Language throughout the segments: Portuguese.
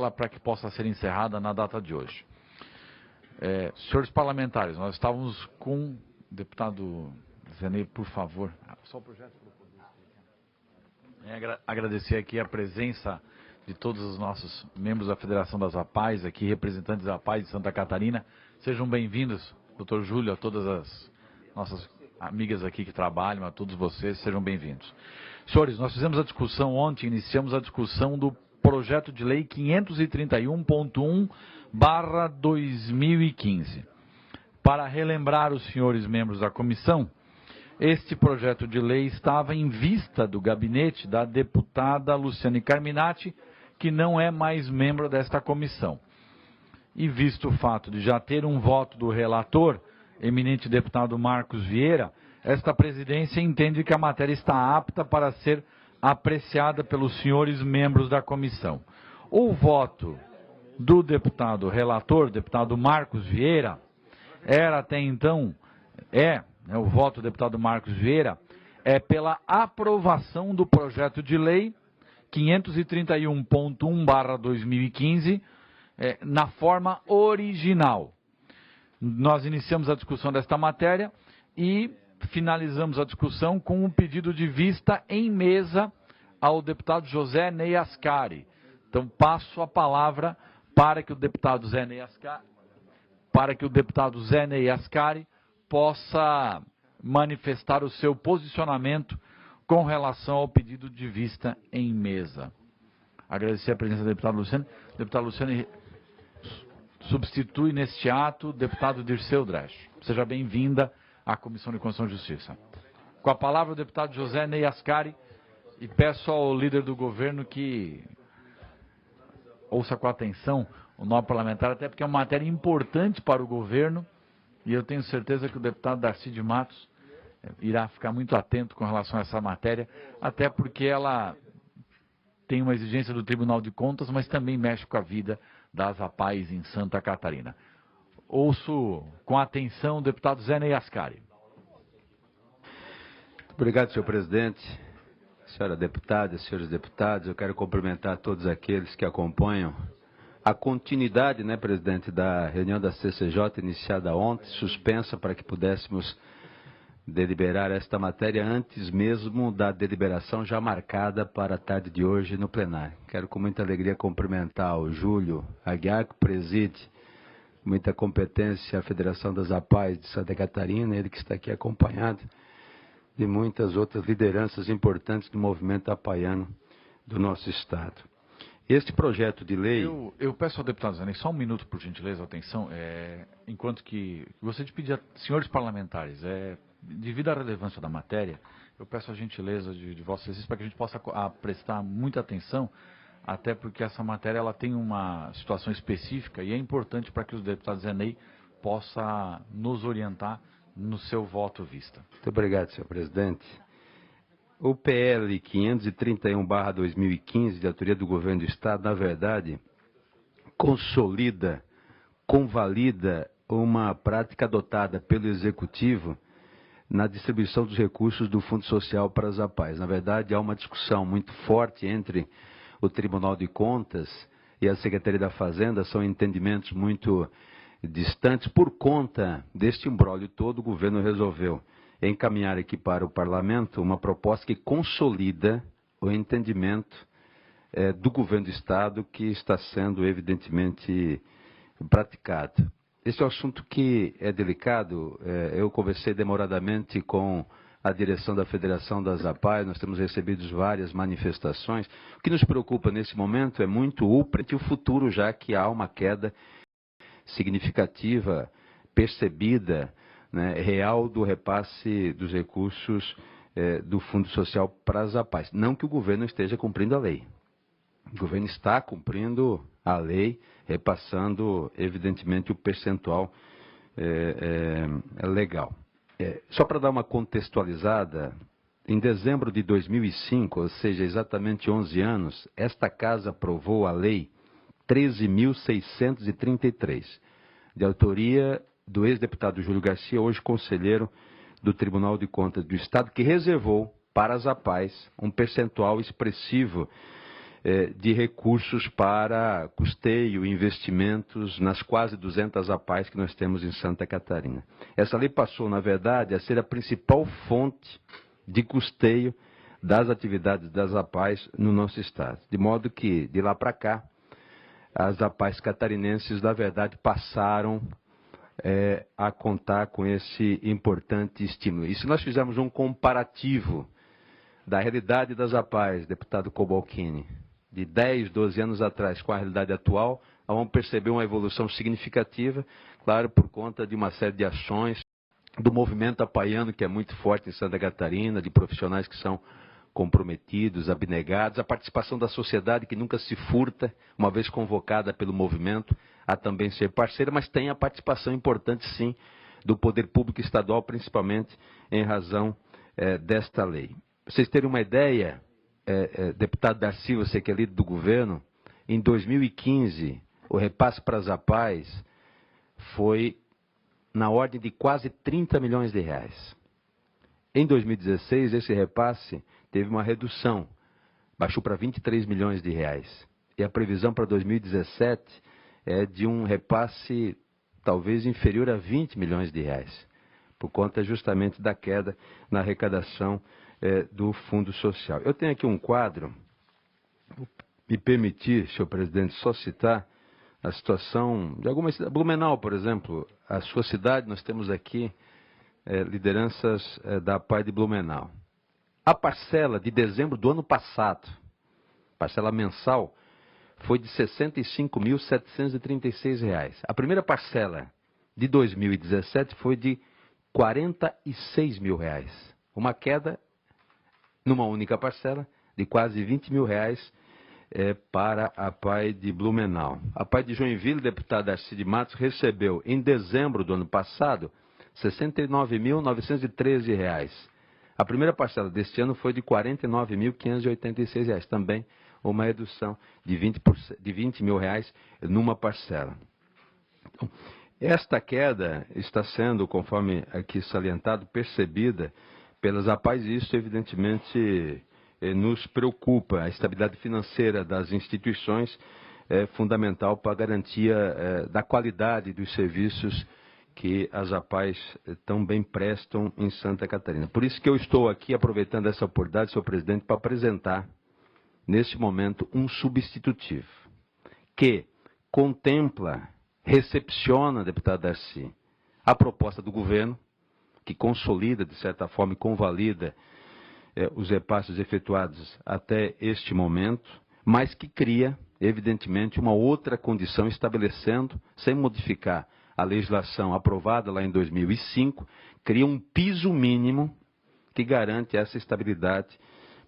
ela para que possa ser encerrada na data de hoje. Senhores parlamentares, nós estávamos com o deputado Zenei, por favor. Só o projeto. Agradecer aqui a presença de todos os nossos membros da Federação das APAES, aqui representantes da APAES de Santa Catarina. Sejam bem-vindos, doutor Júlio, a todas as nossas amigas aqui que trabalham, a todos vocês, sejam bem-vindos. Senhores, nós fizemos a discussão ontem, iniciamos a discussão do projeto de lei 531.1/2015. Para relembrar os senhores membros da comissão, este projeto de lei estava em vista do gabinete da deputada Luciane Carminati, que não é mais membro desta comissão. E visto o fato de já ter um voto do relator, eminente deputado Marcos Vieira, esta presidência entende que a matéria está apta para ser apreciada pelos senhores membros da comissão. O voto do deputado relator, deputado Marcos Vieira, era até então, o voto do deputado Marcos Vieira é pela aprovação do projeto de lei 531.1/2015 na forma original. Nós iniciamos a discussão desta matéria e finalizamos a discussão com um pedido de vista em mesa ao deputado José Ney Ascari. Então passo a palavra para que o deputado Zé Ney Ascari possa manifestar o seu posicionamento com relação ao pedido de vista em mesa. Agradecer a presença do deputado Luciane. O deputado Luciane substitui neste ato o deputado Dirceu Dresch. Seja bem-vinda à Comissão de Constituição e Justiça. Com a palavra o deputado José Ney Ascari, e peço ao líder do governo que ouça com atenção o nobre parlamentar, até porque é uma matéria importante para o governo, e eu tenho certeza que o deputado Darcy de Matos irá ficar muito atento com relação a essa matéria, até porque ela tem uma exigência do Tribunal de Contas, mas também mexe com a vida das APAES em Santa Catarina. Ouço com atenção o deputado Zé Ney Ascari. Obrigado, senhor presidente. Senhora deputada, senhores deputados, eu quero cumprimentar todos aqueles que acompanham a continuidade, presidente, da reunião da CCJ iniciada ontem, suspensa para que pudéssemos deliberar esta matéria antes mesmo da deliberação já marcada para a tarde de hoje no plenário. Quero com muita alegria cumprimentar o Júlio Aguiar, que preside muita competência a Federação das APAES de Santa Catarina, ele que está aqui acompanhado de muitas outras lideranças importantes do movimento apaiano do nosso Estado. Este projeto de lei... Eu peço ao deputado Zanei só um minuto, por gentileza, atenção, enquanto que gostaria de pedir a senhores parlamentares, devido à relevância da matéria, eu peço a gentileza de vocês para que a gente possa prestar muita atenção, até porque essa matéria ela tem uma situação específica e é importante para que o deputado Zanei possa nos orientar no seu voto vista. Muito obrigado, senhor presidente. O PL 531/2015, de autoria do Governo do Estado, na verdade, consolida, convalida uma prática adotada pelo Executivo na distribuição dos recursos do Fundo Social para as APAES. Na verdade, há uma discussão muito forte entre o Tribunal de Contas e a Secretaria da Fazenda, são entendimentos muito distantes. Por conta deste imbróglio todo, o governo resolveu encaminhar aqui para o Parlamento uma proposta que consolida o entendimento do Governo do Estado que está sendo evidentemente praticado. Esse é um assunto que é delicado. Eu conversei demoradamente com a direção da Federação das APAES, nós temos recebido várias manifestações. O que nos preocupa nesse momento é muito o futuro, já que há uma queda significativa, percebida, real do repasse dos recursos do Fundo Social para as APAES. Não que o governo esteja cumprindo a lei. O governo está cumprindo a lei, repassando, evidentemente, o percentual legal. Só para dar uma contextualizada, em dezembro de 2005, ou seja, exatamente 11 anos, esta Casa aprovou a Lei 13.633, de autoria do ex-deputado Júlio Garcia, hoje conselheiro do Tribunal de Contas do Estado, que reservou para as APAES um percentual expressivo de recursos para custeio e investimentos nas quase 200 APAES que nós temos em Santa Catarina. Essa lei passou, na verdade, a ser a principal fonte de custeio das atividades das APAES no nosso estado. De modo que, de lá para cá, as APAES catarinenses, na verdade, passaram a contar com esse importante estímulo. E se nós fizermos um comparativo da realidade das APAES, deputado Cobalcini, de 10, 12 anos atrás com a realidade atual, nós vamos perceber uma evolução significativa, claro, por conta de uma série de ações do movimento apaiano, que é muito forte em Santa Catarina, de profissionais que são comprometidos, abnegados, a participação da sociedade que nunca se furta, uma vez convocada pelo movimento, a também ser parceira, mas tem a participação importante, sim, do poder público estadual, principalmente em razão desta lei. Pra vocês terem uma ideia, deputado Darcy, você que é líder do governo, em 2015, o repasse para as APAES foi na ordem de quase 30 milhões de reais. Em 2016, esse repasse teve uma redução, baixou para 23 milhões de reais. E a previsão para 2017 é de um repasse talvez inferior a 20 milhões de reais, por conta justamente da queda na arrecadação do Fundo Social. Eu tenho aqui um quadro, me permitir, senhor presidente, só citar a situação de algumas cidades. Blumenau, por exemplo, a sua cidade, nós temos aqui lideranças da APAE de Blumenau. A parcela de dezembro do ano passado, parcela mensal, foi de R$ 65.736. A primeira parcela de 2017 foi de R$ 46 mil. Uma queda numa única parcela de quase R$ 20 mil para a APAE de Blumenau. A APAE de Joinville, deputado Darcy de Matos, recebeu em dezembro do ano passado R$ 69.913. A primeira parcela deste ano foi de R$ 49.586, também uma redução de 20 mil reais numa parcela. Então, esta queda está sendo, conforme aqui salientado, percebida pelas APAES, e isso evidentemente nos preocupa. A estabilidade financeira das instituições é fundamental para a garantia da qualidade dos serviços que as APAES tão bem prestam em Santa Catarina. Por isso que eu estou aqui aproveitando essa oportunidade, senhor presidente, para apresentar, neste momento, um substitutivo que contempla, recepciona, deputado Darcy, a proposta do governo, que consolida, de certa forma, e convalida os repasses efetuados até este momento, mas que cria, evidentemente, uma outra condição, estabelecendo, sem modificar a legislação aprovada lá em 2005, cria um piso mínimo que garante essa estabilidade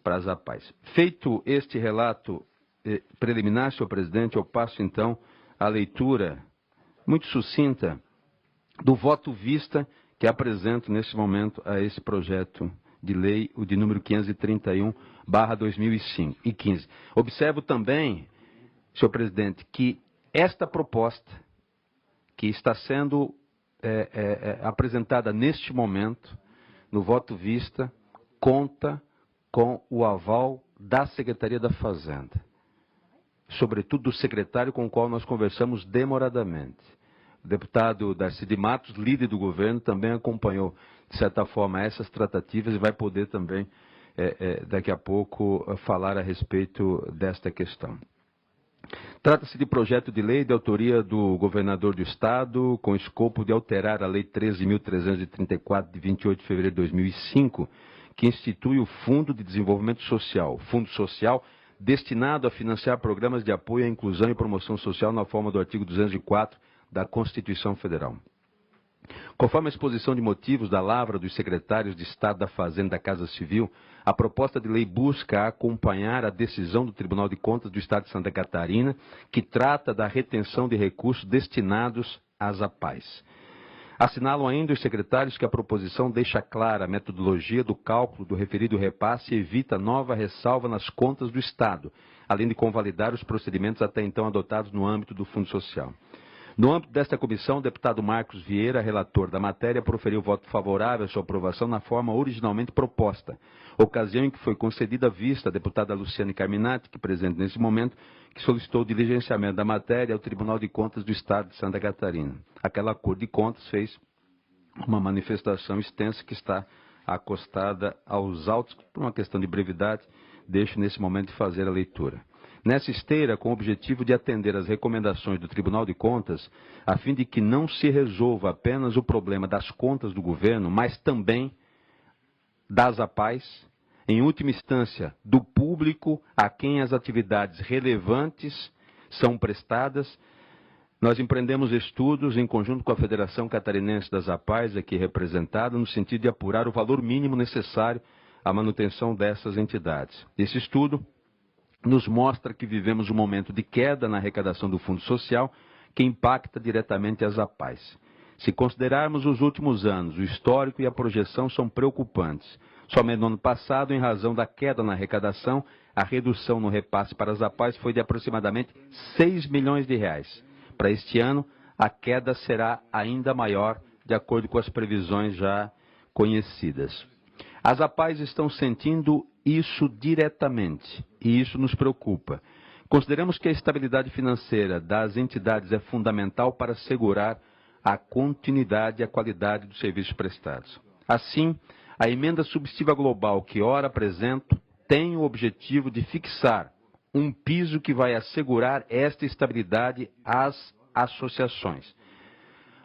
para as APAES. Feito este relato preliminar, senhor presidente, eu passo então à leitura muito sucinta do voto vista que apresento neste momento a esse projeto de lei, o de número 531/2015. Observo também, senhor presidente, que esta proposta que está sendo apresentada neste momento, no voto vista, conta com o aval da Secretaria da Fazenda, sobretudo do secretário com o qual nós conversamos demoradamente. O deputado Darcy de Matos, líder do governo, também acompanhou, de certa forma, essas tratativas e vai poder também, daqui a pouco, falar a respeito desta questão. Trata-se de projeto de lei de autoria do governador do Estado, com escopo de alterar a Lei 13.334, de 28 de fevereiro de 2005, que institui o Fundo de Desenvolvimento Social, Fundo Social, destinado a financiar programas de apoio à inclusão e promoção social na forma do artigo 204 da Constituição Federal. Conforme a exposição de motivos da lavra dos secretários de Estado da Fazenda e da Casa Civil, a proposta de lei busca acompanhar a decisão do Tribunal de Contas do Estado de Santa Catarina, que trata da retenção de recursos destinados às APAES. Assinalam ainda os secretários que a proposição deixa clara a metodologia do cálculo do referido repasse e evita nova ressalva nas contas do Estado, além de convalidar os procedimentos até então adotados no âmbito do Fundo Social. No âmbito desta comissão, o deputado Marcos Vieira, relator da matéria, proferiu voto favorável à sua aprovação na forma originalmente proposta, ocasião em que foi concedida vista à deputada Luciane Carminati, que presente nesse momento, que solicitou o diligenciamento da matéria ao Tribunal de Contas do Estado de Santa Catarina. Aquela Corte de Contas fez uma manifestação extensa que está acostada aos autos, por uma questão de brevidade, deixo nesse momento de fazer a leitura. Nessa esteira, com o objetivo de atender às recomendações do Tribunal de Contas, a fim de que não se resolva apenas o problema das contas do governo, mas também das APAES, em última instância, do público a quem as atividades relevantes são prestadas, nós empreendemos estudos em conjunto com a Federação Catarinense das APAES, aqui representada, no sentido de apurar o valor mínimo necessário à manutenção dessas entidades. Esse estudo nos mostra que vivemos um momento de queda na arrecadação do Fundo Social que impacta diretamente as APAES. Se considerarmos os últimos anos, o histórico e a projeção são preocupantes. Somente no ano passado, em razão da queda na arrecadação, a redução no repasse para as APAES foi de aproximadamente 6 milhões de reais. Para este ano, a queda será ainda maior, de acordo com as previsões já conhecidas. As APAES estão sentindo isso diretamente, e isso nos preocupa. Consideramos que a estabilidade financeira das entidades é fundamental para assegurar a continuidade e a qualidade dos serviços prestados. Assim, a emenda substitutiva global que ora apresento tem o objetivo de fixar um piso que vai assegurar esta estabilidade às associações.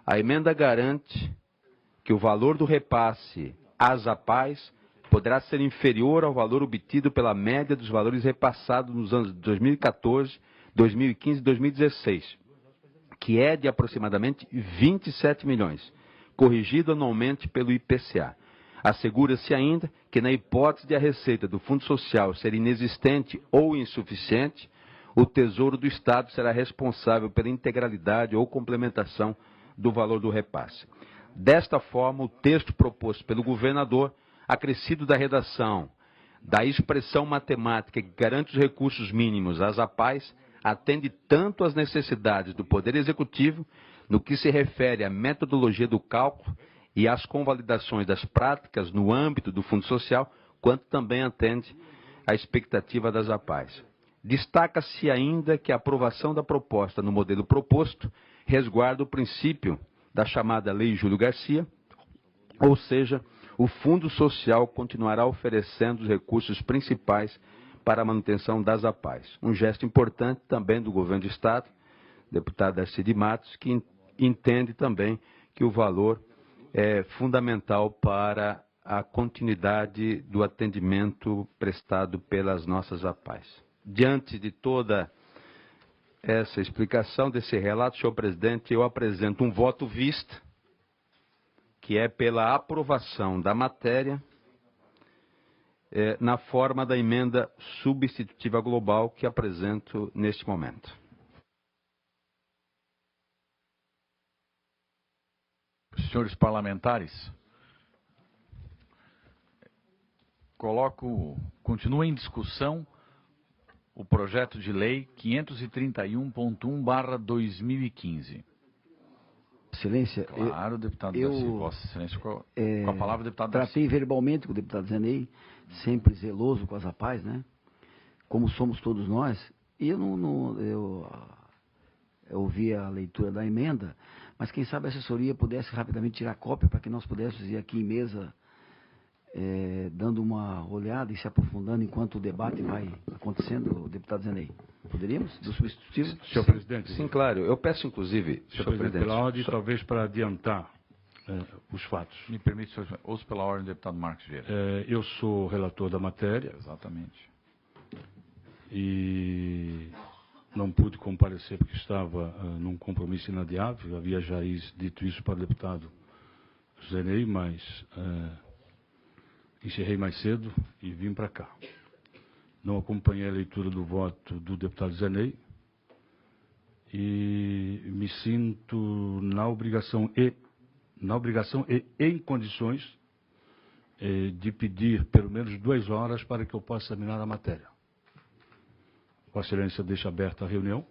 A emenda garante que o valor do repasse às APAES poderá ser inferior ao valor obtido pela média dos valores repassados nos anos 2014, 2015 e 2016, que é de aproximadamente 27 milhões, corrigido anualmente pelo IPCA. Assegura-se ainda que, na hipótese de a receita do Fundo Social ser inexistente ou insuficiente, o Tesouro do Estado será responsável pela integralidade ou complementação do valor do repasse. Desta forma, o texto proposto pelo governador, acrescido da redação, da expressão matemática que garante os recursos mínimos às APAES, atende tanto às necessidades do Poder Executivo, no que se refere à metodologia do cálculo e às convalidações das práticas no âmbito do Fundo Social, quanto também atende à expectativa das APAES. Destaca-se ainda que a aprovação da proposta no modelo proposto resguarda o princípio da chamada Lei Júlio Garcia, ou seja, o Fundo Social continuará oferecendo os recursos principais para a manutenção das APAES. Um gesto importante também do governo do Estado, deputado Darcy de Matos, que entende também que o valor é fundamental para a continuidade do atendimento prestado pelas nossas APAES. Diante de toda essa explicação desse relato, senhor presidente, eu apresento um voto vista, que é pela aprovação da matéria na forma da emenda substitutiva global que apresento neste momento. Senhores parlamentares, continua em discussão o projeto de lei 531.1/2015. Excelência, Claro, deputado Darcy, Vossa Excelência, com a palavra, deputado Darcy. Tratei verbalmente com o deputado Zenei, sempre zeloso com as APAES, né? Como somos todos nós. E eu ouvi a leitura da emenda, mas quem sabe a assessoria pudesse rapidamente tirar cópia para que nós pudéssemos ir aqui em mesa dando uma olhada e se aprofundando enquanto o debate vai acontecendo, deputado Zenei. Poderíamos? Do substitutivo? Senhor presidente. Sim, claro. Eu peço, inclusive, senhor presidente, pela ordem, talvez para adiantar os fatos. Me permite, senhor, ouço pela ordem, deputado Marcos Vieira. Eu sou relator da matéria. Exatamente. E não pude comparecer porque estava num compromisso inadiável. Havia já dito isso para o deputado Zenei, mas encerrei mais cedo e vim para cá. Não acompanhei a leitura do voto do deputado Zenei e me sinto na obrigação e em condições de pedir pelo menos 2 horas para que eu possa examinar a matéria. Vossa Excelência deixa aberta a reunião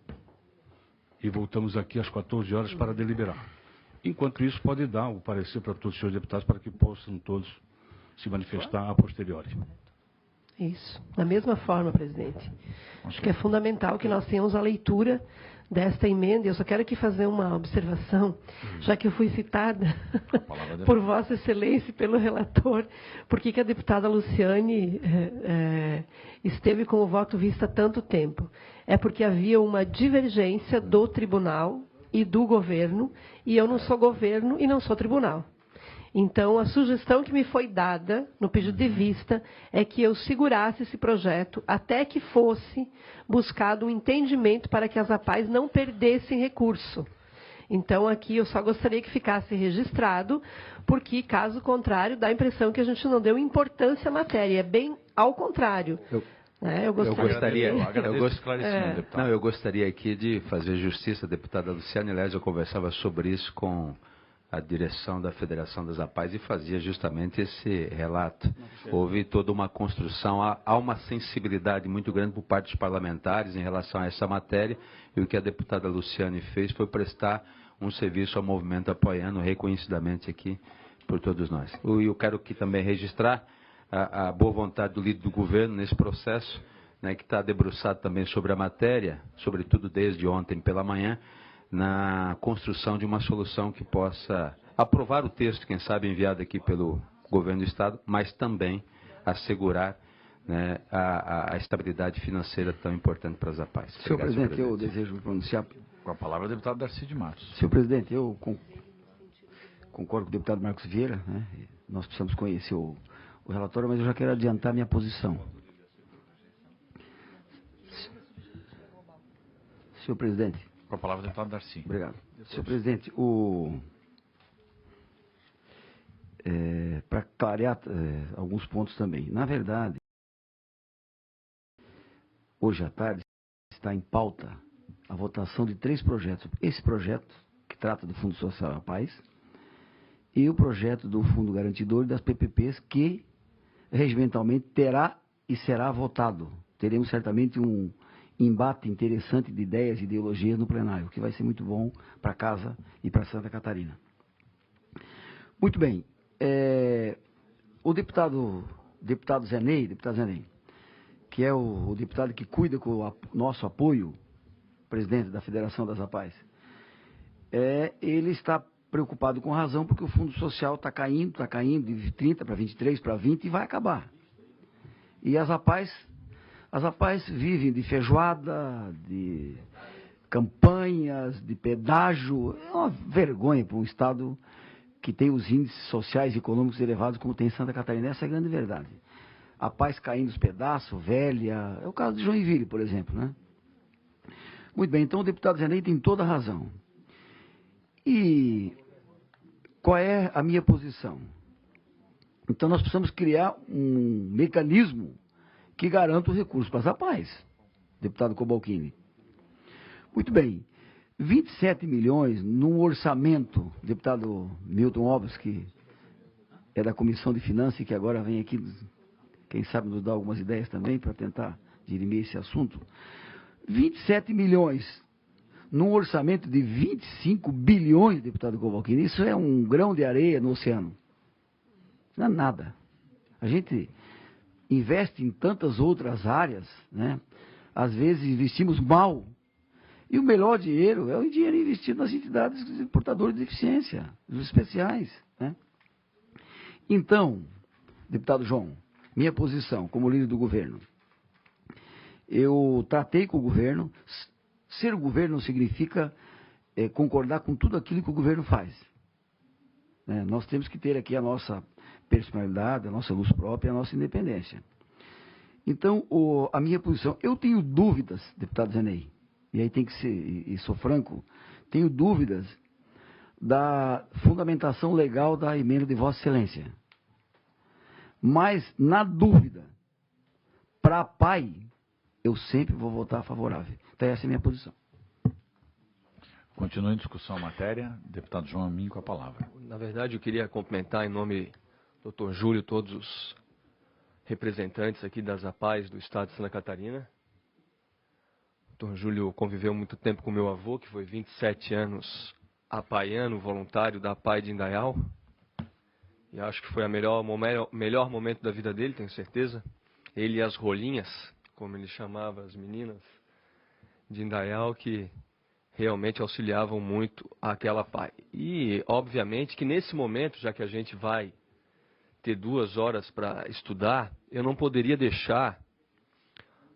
e voltamos aqui às 14 horas para deliberar. Enquanto isso, pode dar o parecer para todos os senhores deputados para que possam todos se manifestar a posteriori. Isso. Da mesma forma, presidente. Acho que é fundamental que nós tenhamos a leitura desta emenda. Eu só quero aqui fazer uma observação, já que eu fui citada por Vossa Excelência e pelo relator, por que a deputada Luciane esteve com o voto visto há tanto tempo. É porque havia uma divergência do tribunal e do governo, e eu não sou governo e não sou tribunal. Então, a sugestão que me foi dada no pedido de vista é que eu segurasse esse projeto até que fosse buscado um entendimento para que as APAES não perdessem recurso. Então, aqui eu só gostaria que ficasse registrado, porque, caso contrário, dá a impressão que a gente não deu importância à matéria. É bem ao contrário. Eu gostaria aqui de fazer justiça à deputada Luciane. Aliás, eu conversava sobre isso com a direção da Federação das APAES e fazia justamente esse relato. Houve toda uma construção, há uma sensibilidade muito grande por parte dos parlamentares em relação a essa matéria, e o que a deputada Luciane fez foi prestar um serviço ao movimento apoiando reconhecidamente aqui por todos nós. Eu quero aqui também registrar a boa vontade do líder do governo nesse processo, né, que está debruçado também sobre a matéria, sobretudo desde ontem pela manhã, na construção de uma solução que possa aprovar o texto, quem sabe enviado aqui pelo governo do Estado, mas também assegurar, né, a estabilidade financeira tão importante para as APAES. Senhor presidente, eu desejo me pronunciar. Com a palavra, o deputado Darcy de Matos. Senhor presidente, eu concordo com o deputado Marcos Vieira, né? Nós precisamos conhecer o relatório, mas eu já quero adiantar minha posição. Senhor presidente. Com a palavra, o deputado Darcy. Obrigado. Senhor presidente, para clarear alguns pontos também. Na verdade, hoje à tarde está em pauta a votação de 3 projetos. Esse projeto, que trata do Fundo Social APAES, e o projeto do Fundo Garantidor e das PPPs, que regimentalmente terá e será votado. Teremos certamente um embate interessante de ideias e ideologias no plenário, que vai ser muito bom para casa e para Santa Catarina. Muito bem. O deputado Zé Ney, que é o deputado que cuida com o nosso apoio, presidente da Federação das APAES, ele está preocupado com razão, porque o Fundo Social está caindo de 30 para 23 para 20 e vai acabar. E as APAES vivem de feijoada, de campanhas, de pedágio. É uma vergonha para um Estado que tem os índices sociais e econômicos elevados como tem Santa Catarina. Essa é a grande verdade. APAES caindo os pedaços, velha. É o caso de Joinville, por exemplo, né? Muito bem, então o deputado Zé Ney tem toda a razão. E qual é a minha posição? Então nós precisamos criar um mecanismo que garanta o recurso para as APAES, deputado Cobalcini. Muito bem, 27 milhões num orçamento, deputado Milton Alves, que é da Comissão de Finanças e que agora vem aqui, quem sabe nos dar algumas ideias também para tentar dirimir esse assunto. 27 milhões num orçamento de 25 bilhões, deputado Cobalcini, isso é um grão de areia no oceano. Não é nada. A gente investe em tantas outras áreas, né? Às vezes investimos mal. E o melhor dinheiro é o dinheiro investido nas entidades portadoras de deficiência, os especiais, né? Então, deputado João, minha posição como líder do governo, eu tratei com o governo. Ser o governo não significa concordar com tudo aquilo que o governo faz. Nós temos que ter aqui a nossa personalidade, a nossa luz própria, a nossa independência. Então, a minha posição, eu tenho dúvidas, deputado Zé Ney, e aí tem que ser, e sou franco, tenho dúvidas da fundamentação legal da emenda de Vossa Excelência. Mas, na dúvida, para pai, eu sempre vou votar favorável. Então, essa é a minha posição. Continua em discussão a matéria. Deputado João Amin com a palavra. Na verdade, eu queria cumprimentar em nome do Dr. Júlio todos os representantes aqui das APAES do Estado de Santa Catarina. Dr. Júlio conviveu muito tempo com meu avô, que foi 27 anos apaiano, voluntário da APAI de Indaial. E acho que foi o melhor momento da vida dele, tenho certeza. Ele e as rolinhas, como ele chamava as meninas de Indaial, que realmente auxiliavam muito aquela APAI. E, obviamente, que nesse momento, já que a gente vai ter 2 horas para estudar, eu não poderia deixar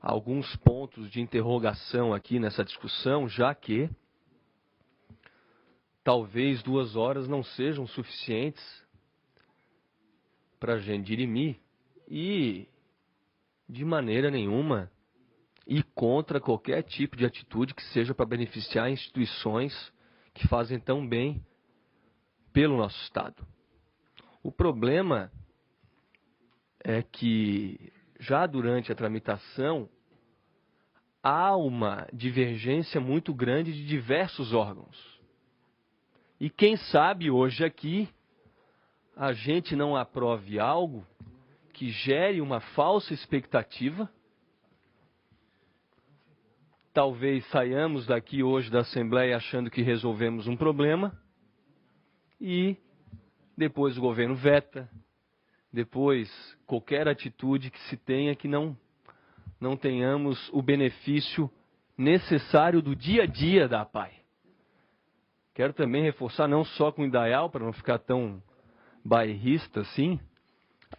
alguns pontos de interrogação aqui nessa discussão, já que talvez 2 horas não sejam suficientes para a gente dirimir e, de maneira nenhuma, ir contra qualquer tipo de atitude que seja para beneficiar instituições que fazem tão bem pelo nosso Estado. O problema é que, já durante a tramitação, há uma divergência muito grande de diversos órgãos. E quem sabe hoje aqui a gente não aprove algo que gere uma falsa expectativa. Talvez saiamos daqui hoje da Assembleia achando que resolvemos um problema e depois o governo veta, depois qualquer atitude que se tenha que não tenhamos o benefício necessário do dia a dia da APAI. Quero também reforçar, não só com o Indaial, para não ficar tão bairrista assim,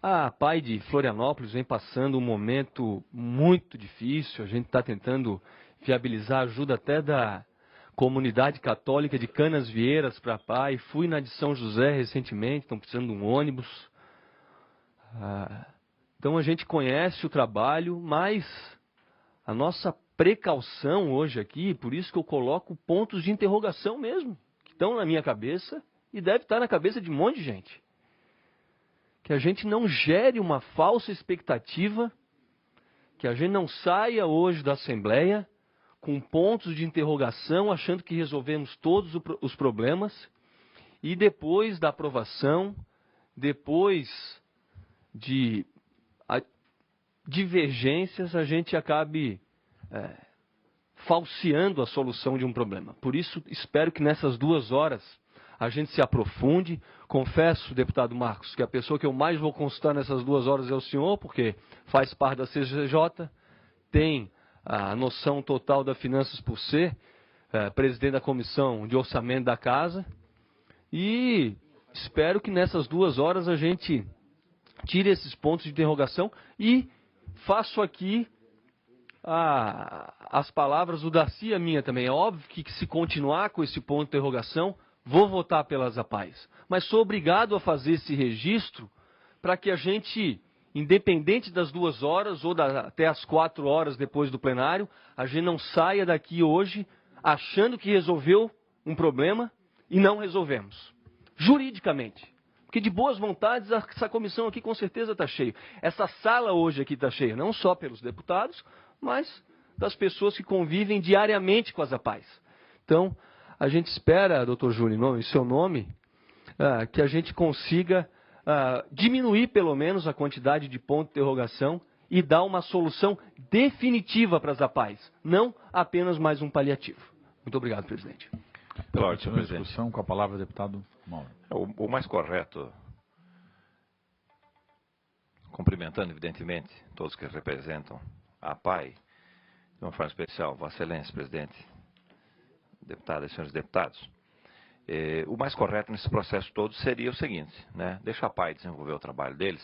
a APAI de Florianópolis vem passando um momento muito difícil. A gente está tentando viabilizar a ajuda até da comunidade católica de Canasvieiras para a APAI. Fui na de São José recentemente, estão precisando de um ônibus. Então a gente conhece o trabalho, mas a nossa precaução hoje aqui, por isso que eu coloco pontos de interrogação mesmo, que estão na minha cabeça e deve estar na cabeça de um monte de gente. Que a gente não gere uma falsa expectativa, que a gente não saia hoje da Assembleia com pontos de interrogação, achando que resolvemos todos os problemas, e depois da aprovação, depois de divergências, a gente acabe falseando a solução de um problema. Por isso, espero que nessas 2 horas a gente se aprofunde. Confesso, deputado Marcos, que a pessoa que eu mais vou consultar nessas 2 horas é o senhor, porque faz parte da CCJ, tem a noção total das finanças por ser presidente da Comissão de Orçamento da Casa, e espero que nessas 2 horas a gente tire esses pontos de interrogação e faço aqui as palavras do Darcy, a minha também. É óbvio que se continuar com esse ponto de interrogação, vou votar pelas APAIs. Mas sou obrigado a fazer esse registro para que a gente, independente das 2 horas ou até as 4 horas depois do plenário, a gente não saia daqui hoje achando que resolveu um problema e não resolvemos. Juridicamente. Porque de boas vontades essa comissão aqui com certeza está cheia. Essa sala hoje aqui está cheia, não só pelos deputados, mas das pessoas que convivem diariamente com as APAIs. Então, a gente espera, doutor Júlio, em seu nome, que a gente consiga diminuir pelo menos a quantidade de pontos de interrogação e dar uma solução definitiva para as APAIs, não apenas mais um paliativo. Muito obrigado, presidente. Pela última discussão, com a palavra, deputado Mauro. O mais correto, cumprimentando evidentemente todos que representam a APAI, de uma forma especial, Vossa Excelência, presidente, deputadas e senhores deputados, o mais correto nesse processo todo seria o seguinte, né? Deixa a APAI desenvolver o trabalho deles,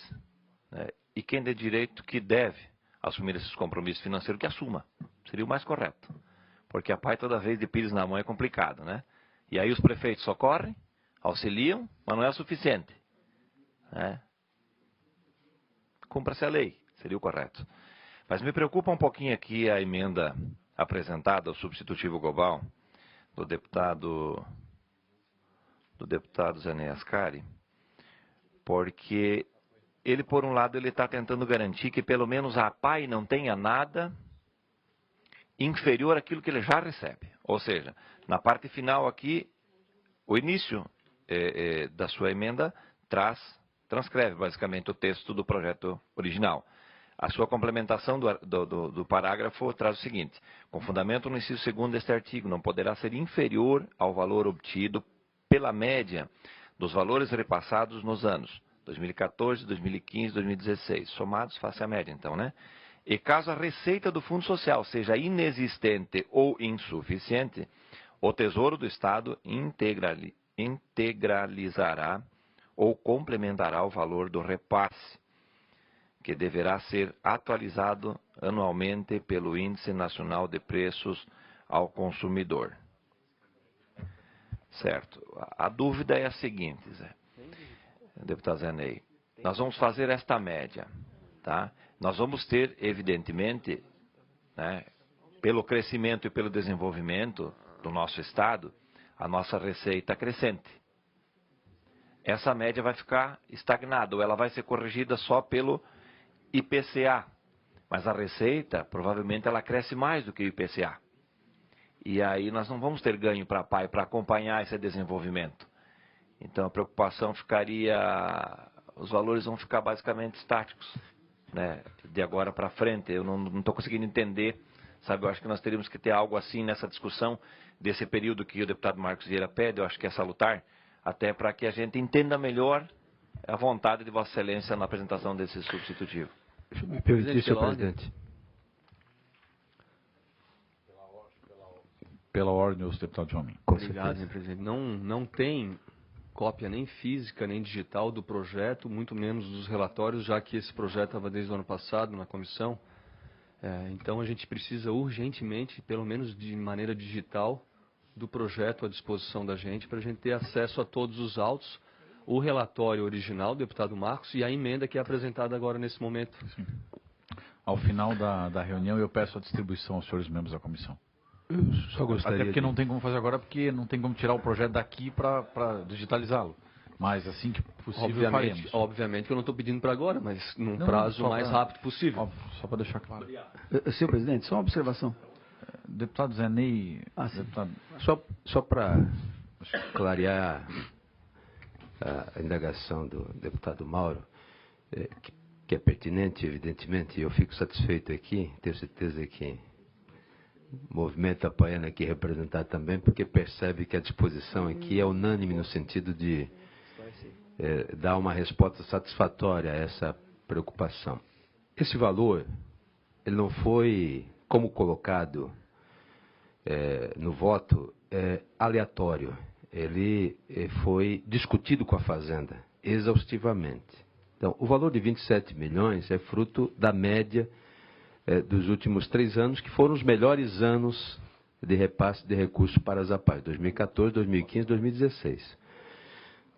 né? E quem der direito que deve assumir esses compromissos financeiros, que assuma. Seria o mais correto. Porque a APAI toda vez de pires na mão é complicado, né? E aí os prefeitos socorrem, auxiliam, mas não é o suficiente, né? Cumpra-se a lei, seria o correto. Mas me preocupa um pouquinho aqui a emenda apresentada, o substitutivo global, do deputado Zé Ascari, porque ele, por um lado, ele está tentando garantir que pelo menos a APAI não tenha nada inferior àquilo que ele já recebe. Ou seja, na parte final aqui, o início da sua emenda transcreve basicamente o texto do projeto original. A sua complementação do parágrafo traz o seguinte: com fundamento no inciso 2º deste artigo, não poderá ser inferior ao valor obtido pela média dos valores repassados nos anos 2014, 2015, 2016, somados face à média, então, né? E caso a receita do Fundo Social seja inexistente ou insuficiente, o Tesouro do Estado integralizará ou complementará o valor do repasse, que deverá ser atualizado anualmente pelo Índice Nacional de Preços ao Consumidor. Certo. A dúvida é a seguinte, Zé, deputado Zé Ney. Nós vamos fazer esta média, tá? Nós vamos ter, evidentemente, né, pelo crescimento e pelo desenvolvimento do nosso Estado, a nossa receita crescente. Essa média vai ficar estagnada, ou ela vai ser corrigida só pelo IPCA. Mas a receita, provavelmente, ela cresce mais do que o IPCA. E aí nós não vamos ter ganho para a PAI para acompanhar esse desenvolvimento. Então a preocupação ficaria, os valores vão ficar basicamente estáticos, né, de agora para frente. Eu não estou conseguindo entender, sabe, eu acho que nós teríamos que ter algo assim nessa discussão desse período que o deputado Marcos Vieira pede, eu acho que é salutar, até para que a gente entenda melhor a vontade de Vossa Excelência na apresentação desse substitutivo. Deixa eu me permitir, senhor presidente. Pela ordem, o deputado João Min. Obrigado, senhor presidente. Não tem cópia nem física, nem digital do projeto, muito menos dos relatórios, já que esse projeto estava desde o ano passado na comissão. Então a gente precisa urgentemente, pelo menos de maneira digital, do projeto à disposição da gente, para a gente ter acesso a todos os autos, o relatório original do deputado Marcos e a emenda que é apresentada agora nesse momento. Sim. Ao final da reunião, eu peço a distribuição aos senhores membros da comissão. Eu só gostaria Até porque não tem como fazer agora, porque não tem como tirar o projeto daqui para digitalizá-lo. Mas assim que possível faremos. Obviamente que eu não estou pedindo para agora, mas num prazo mais rápido possível. Óbvio, só para deixar claro. Senhor presidente, só uma observação. Deputado Zé Ney... Deputado... Só para clarear a indagação do deputado Mauro, que é pertinente, evidentemente, e eu fico satisfeito aqui, tenho certeza que o movimento apoiando aqui representado também, porque percebe que a disposição aqui é unânime no sentido de dar uma resposta satisfatória a essa preocupação. Esse valor, ele não foi, como colocado no voto, aleatório. Ele foi discutido com a Fazenda exaustivamente. Então, o valor de 27 milhões é fruto da média dos últimos 3 anos, que foram os melhores anos de repasse de recursos para as APAES, 2014, 2015, 2016.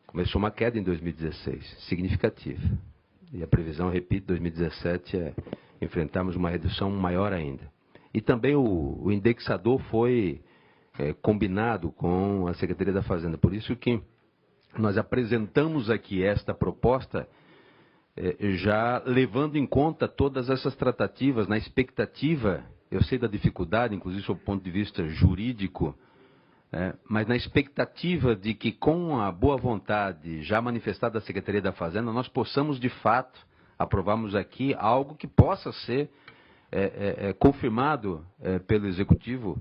Começou uma queda em 2016, significativa. E a previsão, repito, 2017 é enfrentarmos uma redução maior ainda. E também o indexador foi combinado com a Secretaria da Fazenda. Por isso que nós apresentamos aqui esta proposta já levando em conta todas essas tratativas, na expectativa, eu sei da dificuldade, inclusive sob o ponto de vista jurídico, mas na expectativa de que com a boa vontade já manifestada da Secretaria da Fazenda, nós possamos de fato aprovarmos aqui algo que possa ser confirmado pelo Executivo.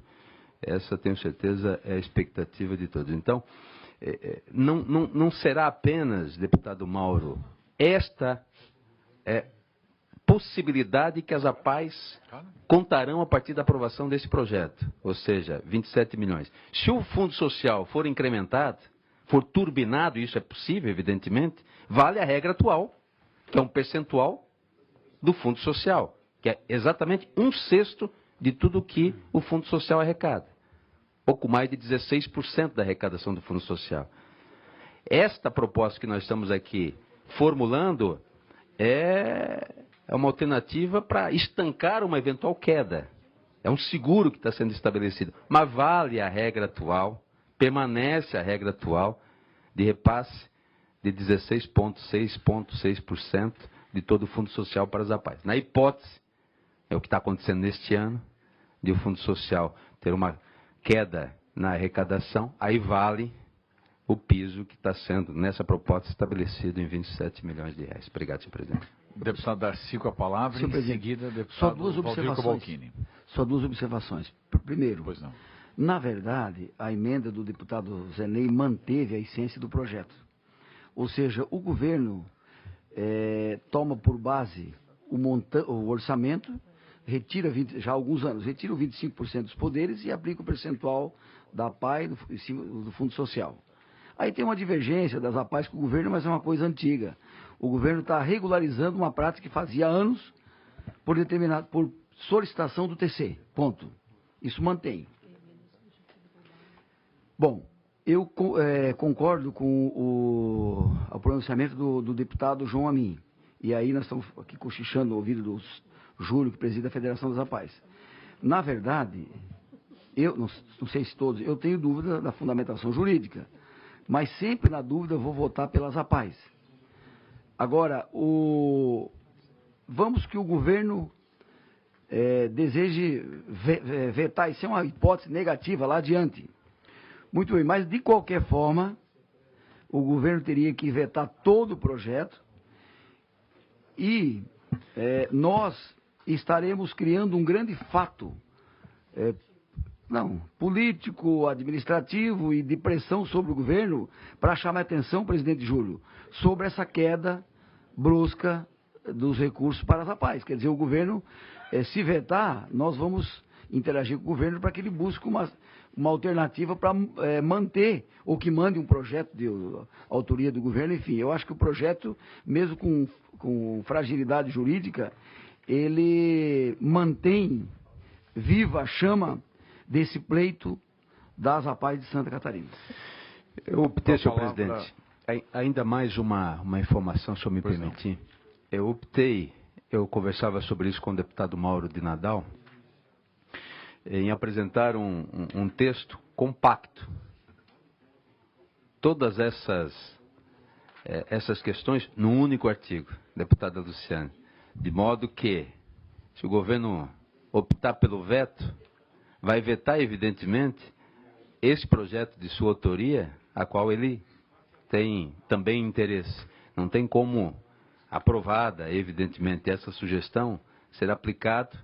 Essa, tenho certeza, é a expectativa de todos. Então, não será apenas, deputado Mauro, esta possibilidade que as APAES contarão a partir da aprovação desse projeto, ou seja, 27 milhões. Se o Fundo Social for incrementado, for turbinado, isso é possível, evidentemente, vale a regra atual, que é um percentual do Fundo Social, que é exatamente 1/6 de tudo que o Fundo Social arrecada. Pouco mais de 16% da arrecadação do Fundo Social. Esta proposta que nós estamos aqui formulando é uma alternativa para estancar uma eventual queda. É um seguro que está sendo estabelecido. Mas vale a regra atual, permanece a regra atual de repasse de 16,6% de todo o Fundo Social para as APAES. Na hipótese, é o que está acontecendo neste ano, de o Fundo Social ter uma queda na arrecadação, aí vale o piso que está sendo, nessa proposta, estabelecido em 27 milhões de reais. Obrigado, senhor presidente. Deputado Darcy com a palavra, Senhor em presidente, seguida, deputado só duas Valdir observações. Cobalcini. Só duas observações. Primeiro, Pois não. na verdade, a emenda do deputado Zenei manteve a essência do projeto. Ou seja, o governo toma por base o orçamento, retira já há alguns anos, retira 25% dos poderes e aplica o percentual da APAE em cima do Fundo Social. Aí tem uma divergência das APAEs com o governo, mas é uma coisa antiga. O governo está regularizando uma prática que fazia anos por solicitação do TC. Ponto. Isso mantém. Bom, eu concordo com o pronunciamento do deputado João Amin. E aí nós estamos aqui cochichando no ouvido do Júlio, que preside a Federação das APAEs. Na verdade, eu não sei se todos, eu tenho dúvida da fundamentação jurídica, mas sempre na dúvida eu vou votar pelas APAEs. Agora, vamos que o governo deseje vetar, isso é uma hipótese negativa lá adiante. Muito bem, mas de qualquer forma, o governo teria que vetar todo o projeto e nós estaremos criando um grande fato político, administrativo e de pressão sobre o governo para chamar a atenção, presidente Júlio, sobre essa queda brusca dos recursos para as APAEs. Quer dizer, o governo, se vetar, nós vamos interagir com o governo para que ele busque uma alternativa para manter, ou que mande um projeto de autoria do governo. Enfim, eu acho que o projeto, mesmo com fragilidade jurídica, ele mantém viva a chama desse pleito das APAEs de Santa Catarina. Eu optei, senhor presidente, ainda mais uma informação, se eu me permitir. Eu conversava sobre isso com o deputado Mauro de Nadal, em apresentar um texto compacto. Todas essas questões num único artigo, deputada Luciane. De modo que, se o governo optar pelo veto, vai vetar, evidentemente, esse projeto de sua autoria, a qual ele tem também interesse. Não tem como, aprovada, evidentemente, essa sugestão, ser aplicado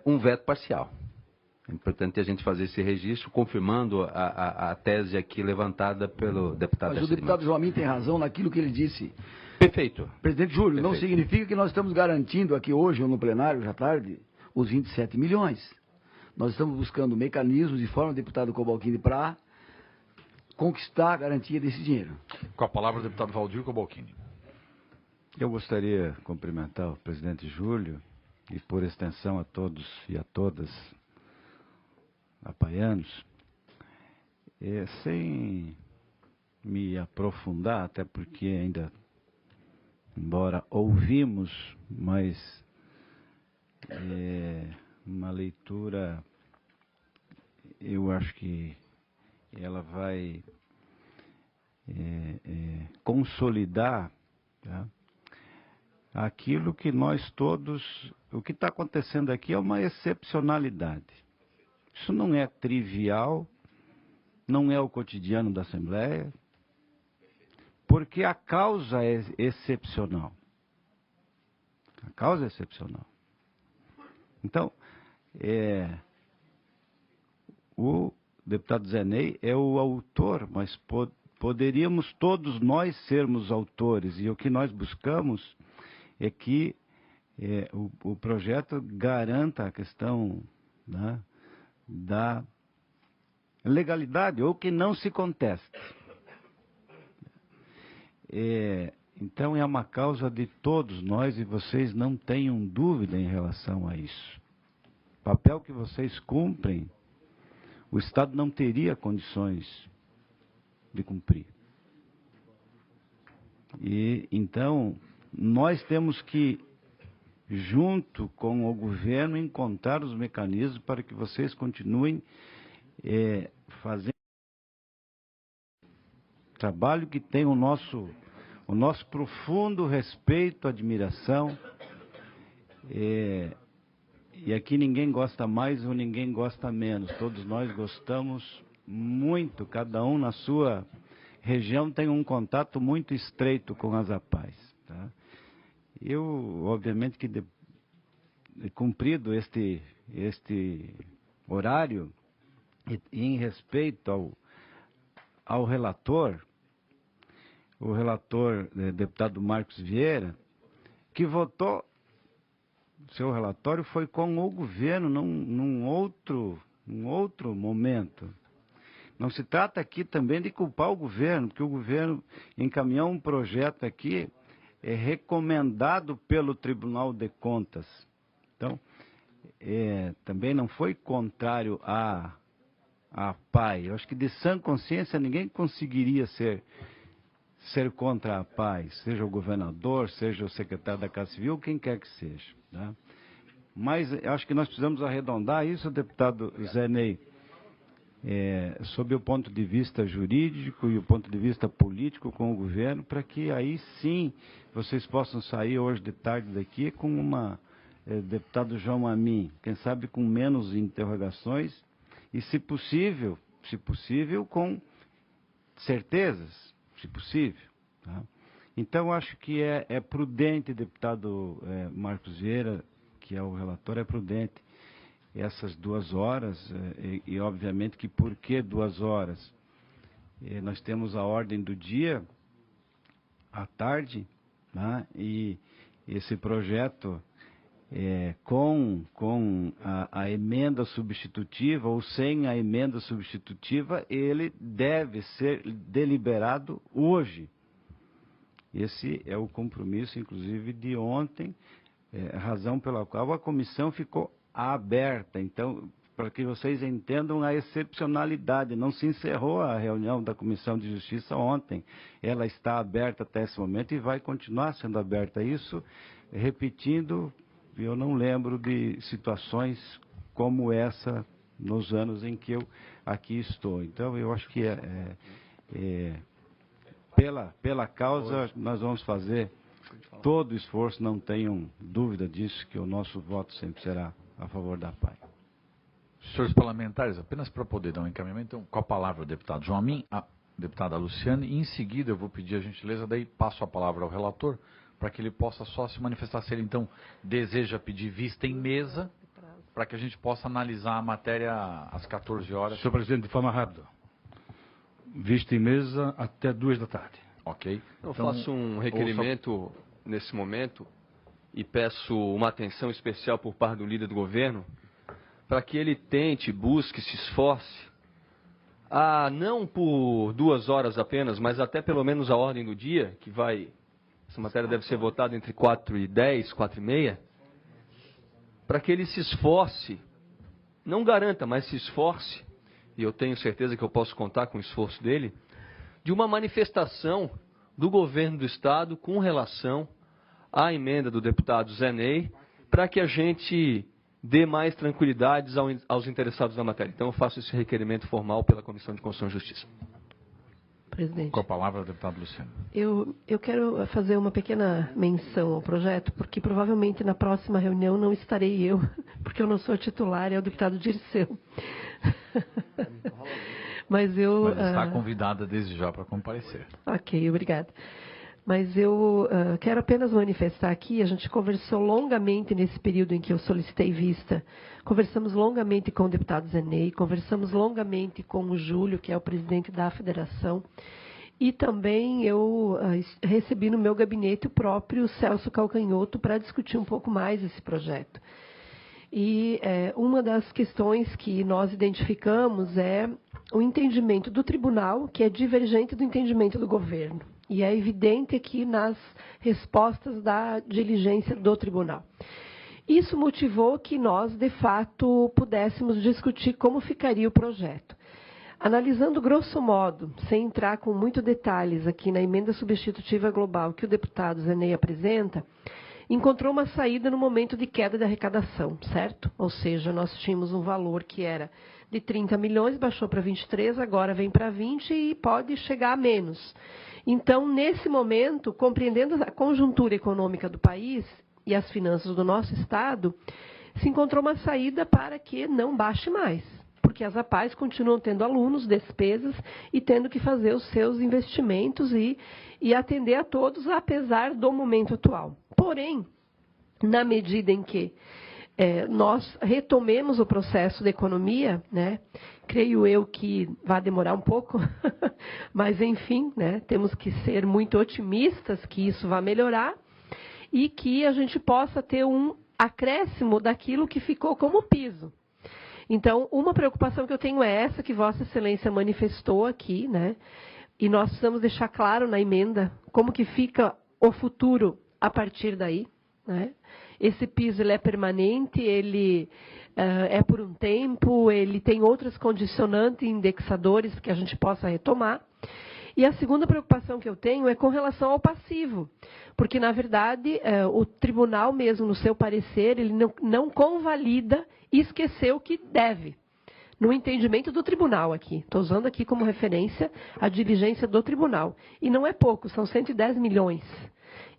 um veto parcial. É importante a gente fazer esse registro, confirmando a tese aqui levantada pelo deputado. Mas o deputado João Amin tem razão naquilo que ele disse. Perfeito. Presidente Júlio, Perfeito. não significa que nós estamos garantindo aqui hoje, ou no plenário, já tarde, os 27 milhões. Nós estamos buscando mecanismos, de forma, deputado Cobalcini, para conquistar a garantia desse dinheiro. Com a palavra, o deputado Valdir Cobalcini. Eu gostaria de cumprimentar o presidente Júlio e, por extensão, a todos e a todas apaianos, sem me aprofundar, até porque ainda, embora ouvimos, mas uma leitura, eu acho que ela vai consolidar, tá, aquilo que nós todos, o que está acontecendo aqui é uma excepcionalidade. Isso não é trivial, não é o cotidiano da Assembleia, porque a causa é excepcional. A causa é excepcional. Então, o deputado Zenei é o autor, mas poderíamos todos nós sermos autores, e o que nós buscamos é que o projeto garanta a questão, né, da legalidade, ou que não se conteste. Então é uma causa de todos nós e vocês não tenham dúvida em relação a isso. O papel que vocês cumprem, o Estado não teria condições de cumprir. E então nós temos que, junto com o governo, encontrar os mecanismos para que vocês continuem fazendo trabalho que tem o nosso profundo respeito, admiração. E aqui ninguém gosta mais ou ninguém gosta menos. Todos nós gostamos muito, cada um na sua região tem um contato muito estreito com as APAEs. Tá? Eu, obviamente, que cumprido este horário, e em respeito ao relator, o relator, deputado Marcos Vieira, que votou, seu relatório foi com o governo num outro momento. Não se trata aqui também de culpar o governo, porque o governo encaminhou um projeto aqui recomendado pelo Tribunal de Contas. Então, também não foi contrário à PAI. Eu acho que de sã consciência ninguém conseguiria ser contra a PAI, seja o governador, seja o secretário da Casa Civil, quem quer que seja. Né? Mas acho que nós precisamos arredondar isso, deputado Zé Ney, sob o ponto de vista jurídico e o ponto de vista político com o governo, para que aí sim vocês possam sair hoje de tarde daqui com deputado João Amin, quem sabe com menos interrogações e, se possível com certezas, se possível. Tá? Então, acho que é prudente, deputado Marcos Vieira, que é o relator, é prudente essas 2 horas, e obviamente que por que 2 horas? Nós temos a ordem do dia, à tarde, né? E esse projeto, com a emenda substitutiva ou sem a emenda substitutiva, ele deve ser deliberado hoje. Esse é o compromisso, inclusive, de ontem, razão pela qual a comissão ficou aberta. Então, para que vocês entendam a excepcionalidade, não se encerrou a reunião da Comissão de Justiça ontem. Ela está aberta até esse momento e vai continuar sendo aberta. Isso, repetindo, eu não lembro de situações como essa nos anos em que eu aqui estou. Então, eu acho que pela causa nós vamos fazer todo o esforço, não tenham dúvida disso, que o nosso voto sempre será a favor da PAI. Senhores parlamentares, apenas para poder dar um encaminhamento, então, com a palavra o deputado João Amin, a deputada Luciane, e em seguida eu vou pedir a gentileza, daí passo a palavra ao relator, para que ele possa só se manifestar se ele então deseja pedir vista em mesa, para que a gente possa analisar a matéria às 14 horas. Senhor presidente, de forma rápida. Vista em mesa até 2 da tarde. Ok. Eu faço um requerimento nesse momento e peço uma atenção especial por parte do líder do governo para que ele tente, busque, se esforce a, não por 2 horas apenas, mas até pelo menos a ordem do dia, que vai, essa matéria deve ser votada entre 4h10, 4h30, para que ele se esforce, não garanta, mas se esforce, e eu tenho certeza que eu posso contar com o esforço dele, de uma manifestação do governo do Estado com relação à emenda do deputado Zé Ney, para que a gente dê mais tranquilidades aos interessados na matéria. Então, eu faço esse requerimento formal pela Comissão de Constituição e Justiça. Presidente. Com a palavra, deputado Luciano. Eu quero fazer uma pequena menção ao projeto, porque provavelmente na próxima reunião não estarei eu, porque eu não sou titular, é o deputado Dirceu. Mas está convidada desde já para comparecer. Ok, obrigada. Mas eu quero apenas manifestar aqui, a gente conversou longamente nesse período em que eu solicitei vista, conversamos longamente com o deputado Zé Ney, conversamos longamente com o Júlio, que é o presidente da federação, e também eu recebi no meu gabinete o próprio Celso Calcanhoto para discutir um pouco mais esse projeto. E uma das questões que nós identificamos é o entendimento do tribunal, que é divergente do entendimento do governo. E é evidente aqui nas respostas da diligência do tribunal. Isso motivou que nós, de fato, pudéssemos discutir como ficaria o projeto. Analisando grosso modo, sem entrar com muito detalhes aqui na emenda substitutiva global que o deputado Zé Ney apresenta, encontrou uma saída no momento de queda de arrecadação, certo? Ou seja, nós tínhamos um valor que era de 30 milhões, baixou para 23, agora vem para 20 e pode chegar a menos. Então, nesse momento, compreendendo a conjuntura econômica do país e as finanças do nosso Estado, se encontrou uma saída para que não baixe mais, porque as APAES continuam tendo alunos, despesas e tendo que fazer os seus investimentos e atender a todos, apesar do momento atual. Porém, na medida em que nós retomemos o processo da economia, né, creio eu que vai demorar um pouco, mas enfim, né, temos que ser muito otimistas que isso vai melhorar e que a gente possa ter um acréscimo daquilo que ficou como piso. Então, uma preocupação que eu tenho é essa que Vossa Excelência manifestou aqui, né, e nós precisamos deixar claro na emenda como que fica o futuro a partir daí, né? Esse piso ele é permanente, ele é por um tempo, ele tem outras condicionantes e indexadores que a gente possa retomar. E a segunda preocupação que eu tenho é com relação ao passivo, porque, na verdade, o tribunal mesmo, no seu parecer, ele não convalida e esqueceu que deve. No entendimento do tribunal aqui, estou usando aqui como referência a diligência do tribunal. E não é pouco, são 110 milhões.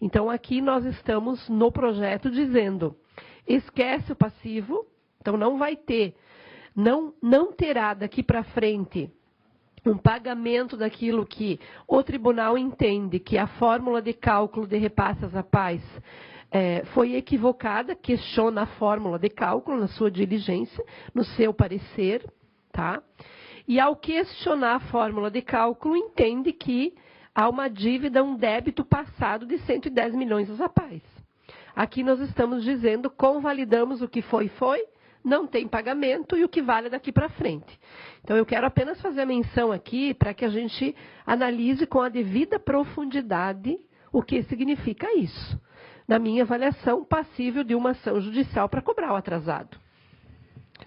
Então, aqui nós estamos no projeto dizendo, esquece o passivo, então não vai ter, não terá daqui para frente um pagamento daquilo que o tribunal entende que a fórmula de cálculo de repasse às APAES foi equivocada, questiona a fórmula de cálculo na sua diligência, no seu parecer, tá? E ao questionar a fórmula de cálculo, entende que há uma dívida, um débito passado de 110 milhões às APAES. Aqui nós estamos dizendo, convalidamos o que foi, não tem pagamento e o que vale daqui para frente. Então, eu quero apenas fazer a menção aqui para que a gente analise com a devida profundidade o que significa isso. Na minha avaliação, passível de uma ação judicial para cobrar o atrasado,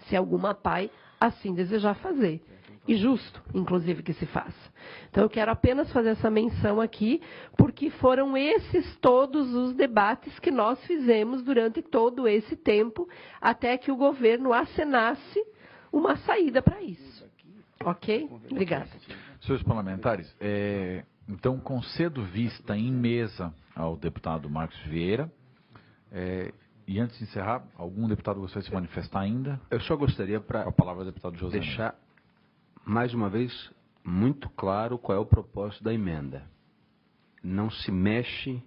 se alguma APAE assim desejar fazer. E justo, inclusive, que se faça. Então, eu quero apenas fazer essa menção aqui, porque foram esses todos os debates que nós fizemos durante todo esse tempo, até que o governo acenasse uma saída para isso. Ok? Obrigada. Senhores parlamentares, então, concedo vista em mesa ao deputado Marcos Vieira. E antes de encerrar, algum deputado gostaria de se manifestar ainda? Eu só gostaria, para a palavra do deputado José deixar mais uma vez muito claro qual é o propósito da emenda. Não se mexe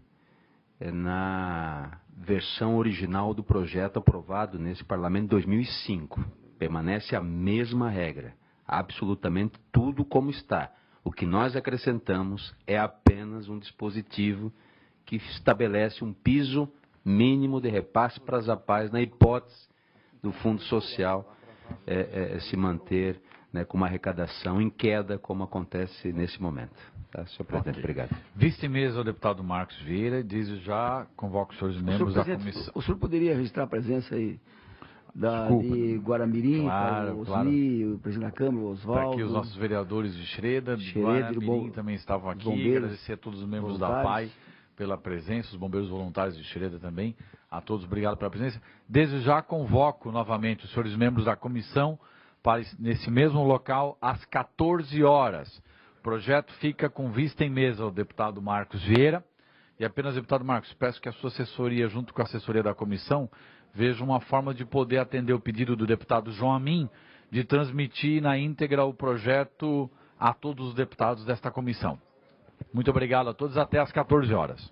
na versão original do projeto aprovado nesse parlamento em 2005. Permanece a mesma regra. Absolutamente tudo como está. O que nós acrescentamos é apenas um dispositivo que estabelece um piso mínimo de repasse para as APAES na hipótese do Fundo Social se manter, né, com uma arrecadação em queda, como acontece nesse momento. Tá, senhor presidente, obrigado. Vista em mesa o deputado Marcos Vieira, diz já, convoco os senhores membros da comissão. O senhor poderia registrar a presença aí de Guaramirim, claro, o presidente da Câmara, o Oswaldo. Está aqui os nossos vereadores de Xereda, Guaramirim também estavam aqui. Agradecer a todos os membros da PAI pela presença, os bombeiros voluntários de Xereda também. A todos, obrigado pela presença. Desde já convoco novamente os senhores membros da comissão para nesse mesmo local às 14 horas. O projeto fica com vista em mesa ao deputado Marcos Vieira. E apenas, deputado Marcos, peço que a sua assessoria, junto com a assessoria da comissão, veja uma forma de poder atender o pedido do deputado João Amin de transmitir na íntegra o projeto a todos os deputados desta comissão. Muito obrigado a todos, até às 14 horas.